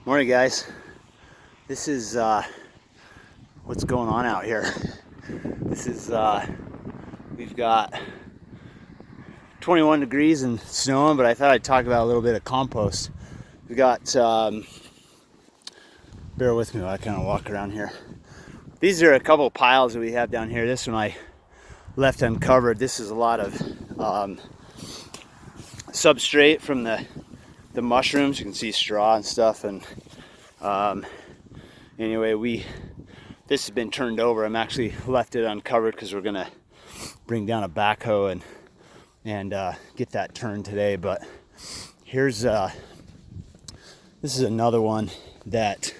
Morning, guys. This is what's going on out here. This is we've got 21 degrees and snowing, but I thought I'd talk about a little bit of compost. We got bear with me while I kind of walk around here. These are a couple of piles that we have down here. This one I left uncovered. This is a lot of substrate from the mushrooms. You can see straw and stuff, and anyway, this has been turned over. I'm actually left it uncovered because we're gonna bring down a backhoe and get that turned today. But here's this is another one that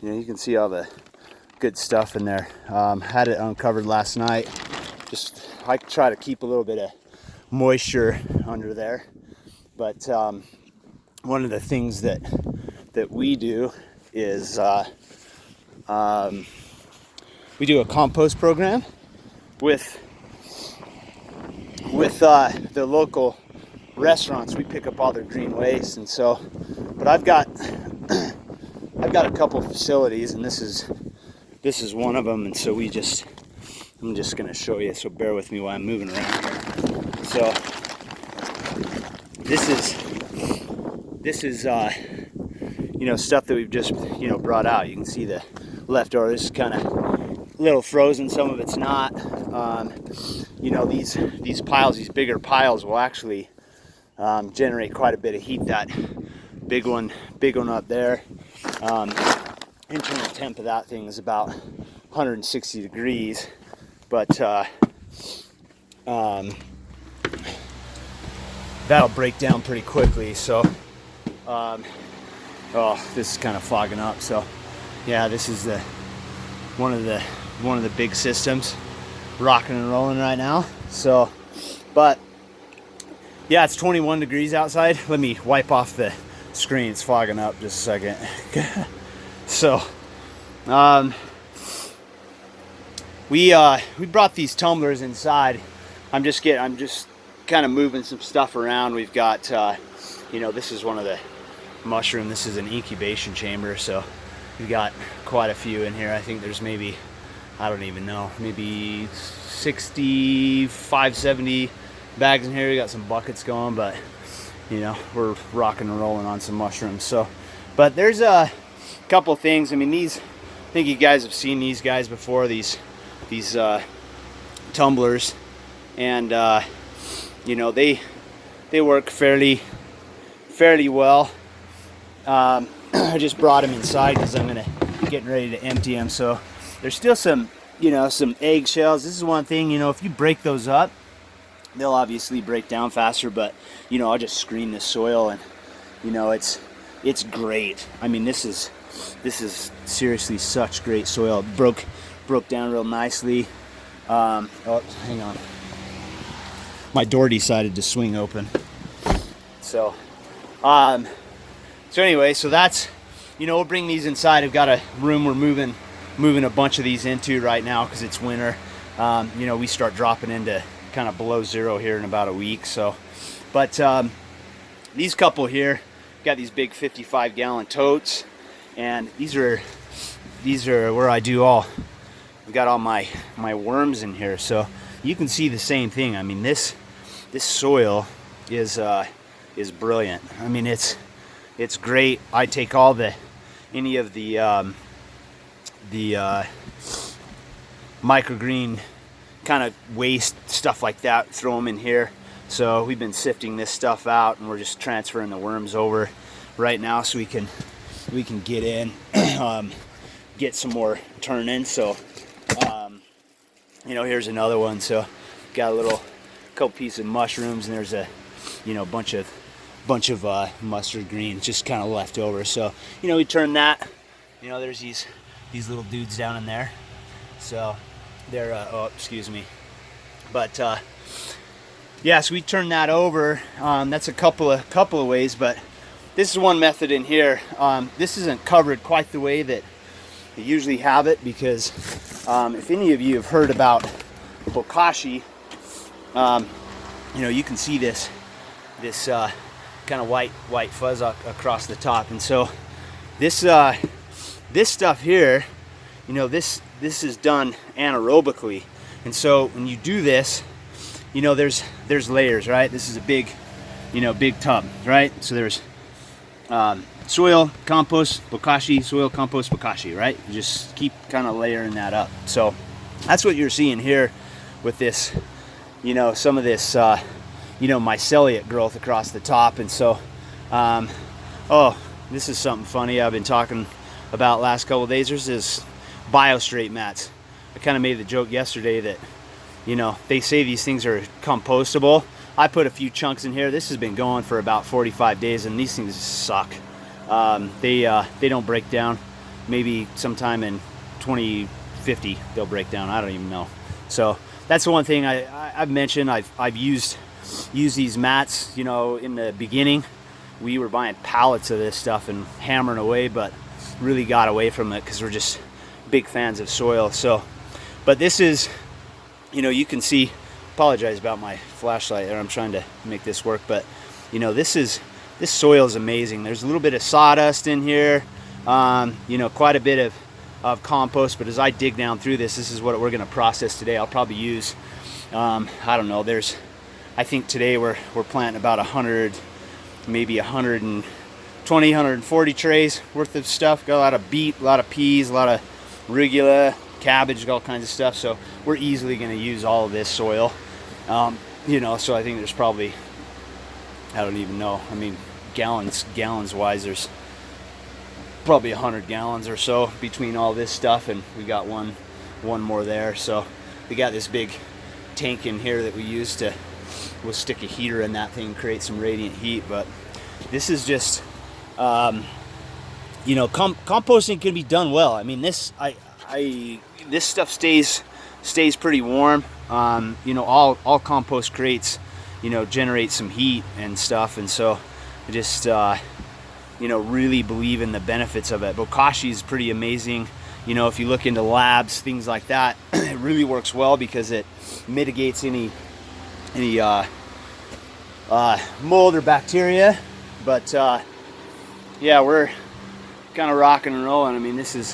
you can see all the good stuff in there. Had it uncovered last night. Just I try to keep a little bit of moisture under there. But one of the things that we do is we do a compost program with the local restaurants. We pick up all their green waste, and so. But I've got a couple facilities, and this is one of them. And so I'm just going to show you. So bear with me while I'm moving around here. So. This is stuff that we've just brought out. You can see the leftover. This is kind of a little frozen. Some of it's not. These piles, these bigger piles, will actually generate quite a bit of heat. That big one up there. Internal temp of that thing is about 160 degrees, but that'll break down pretty quickly. So this is kind of fogging up. So yeah, this is one of the big systems rocking and rolling right now. So but yeah, it's 21 degrees outside. Let me wipe off the screen. It's fogging up. Just a second. So we brought these tumblers inside. I'm just kind of moving some stuff around. We've got this is one of the mushroom. This is an incubation chamber, so we've got quite a few in here. I think there's maybe, I don't even know, maybe 65, 70 bags in here. We got some buckets going, but we're rocking and rolling on some mushrooms. So but there's a couple things. I mean, I think you guys have seen these guys before, these tumblers, and they work fairly well. I just brought them inside because I'm getting ready to empty them. So there's still some eggshells. This is one thing, if you break those up, they'll obviously break down faster. But I'll just screen the soil, and it's great. I mean, this is seriously such great soil. It broke down real nicely. Oh, hang on. My door decided to swing open. So anyway, so that's, we'll bring these inside. I've got a room we're moving a bunch of these into right now because it's winter. We start dropping into kind of below zero here in about a week. So, but these couple here got these big 55-gallon totes, and these are where I do I've got all my worms in here. So you can see the same thing. I mean, this soil is brilliant. I mean, it's great. I take any of the microgreen kind of waste stuff like that, throw them in here. So we've been sifting this stuff out, and we're just transferring the worms over right now so we can get in, get some more turning. So here's another one. So got a couple pieces of mushrooms, and there's a bunch of mustard greens just kind of left over. So we turn that. There's these little dudes down in there. So they're excuse me, but yeah, so we turn that over. That's a couple of ways, but this is one method in here. This isn't covered quite the way that you usually have it, because if any of you have heard about Bokashi, you can see this kind of white fuzz across the top. And so this this stuff here, you know, this is done anaerobically. And so when you do this, you know, there's layers, right? This is a big, you know, big tub, right? So there's soil, compost, Bokashi, soil, compost, Bokashi, right? You just keep kind of layering that up. So that's what you're seeing here with this, you know, some of this, you know, myceliate growth across the top. And so, oh, this is something funny I've been talking about last couple of days. There's this biostrate mats. I kind of made the joke yesterday that, you know, they say these things are compostable. I put a few chunks in here. This has been going for about 45 days, and these things suck. They don't break down. Maybe sometime in 2050 they'll break down. I don't even know. So that's the one thing I've mentioned. I've used these mats. You know, in the beginning, we were buying pallets of this stuff and hammering away, but really got away from it because we're just big fans of soil. So, but this is, you know, you can see. Apologize about my flashlight there. I'm trying to make this work, but you know, this soil is amazing. There's a little bit of sawdust in here, you know, quite a bit of compost. But as I dig down through this is what we're going to process today. I'll probably use, I don't know. I think today we're planting about 100, maybe 120, 140 trays worth of stuff. Got a lot of beet, a lot of peas, a lot of arugula, cabbage, all kinds of stuff. So we're easily going to use all of this soil. You know, so I think there's probably, I don't even know. I mean, gallons wise, there's probably 100 gallons or so between all this stuff, and we got one more there. So we got this big tank in here that we use to, we'll stick a heater in that thing, create some radiant heat. But this is just, you know, composting can be done well. I mean, this stuff stays pretty warm. You know, all compost creates, you know, generates some heat and stuff. And so I just, you know, really believe in the benefits of it. Bokashi is pretty amazing. You know, if you look into labs, things like that, it really works well because it mitigates any mold or bacteria. But yeah, we're kind of rocking and rolling. I mean, this is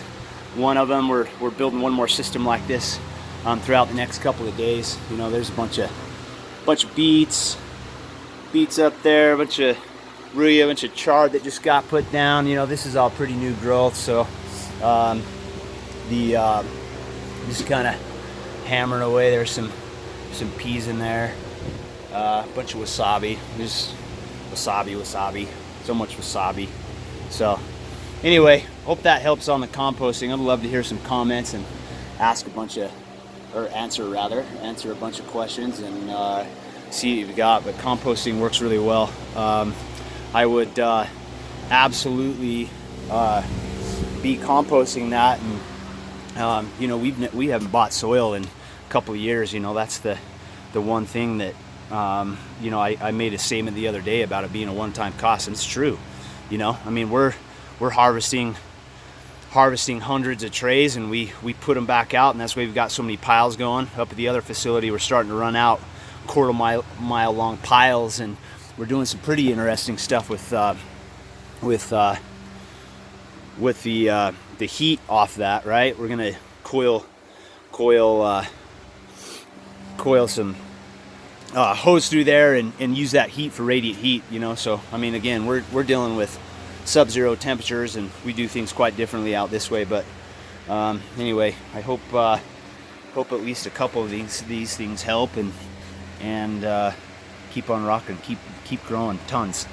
one of them. We're building one more system like this throughout the next couple of days. You know, there's a bunch of beets up there, a bunch of ruya, a bunch of chard that just got put down. You know, this is all pretty new growth. So just kind of hammering away. There's some peas in there, a bunch of wasabi. There's wasabi, so much wasabi. So anyway, hope that helps on the composting. I'd love to hear some comments and answer a bunch of questions and see what you've got. But composting works really well. I would absolutely be composting that. And you know, we haven't bought soil in a couple of years. You know, that's the one thing that you know, I made a statement the other day about it being a one-time cost, and it's true. You know, I mean, we're harvesting hundreds of trays, and we put them back out, and that's why we've got so many piles going. Up at the other facility, we're starting to run out mile long piles, and we're doing some pretty interesting stuff with the heat off that. Right, we're gonna coil some hose through there and use that heat for radiant heat. You know, so I mean, again, we're dealing with sub-zero temperatures, and we do things quite differently out this way. But anyway, I hope at least a couple of these things help, and keep on rocking, keep growing tons.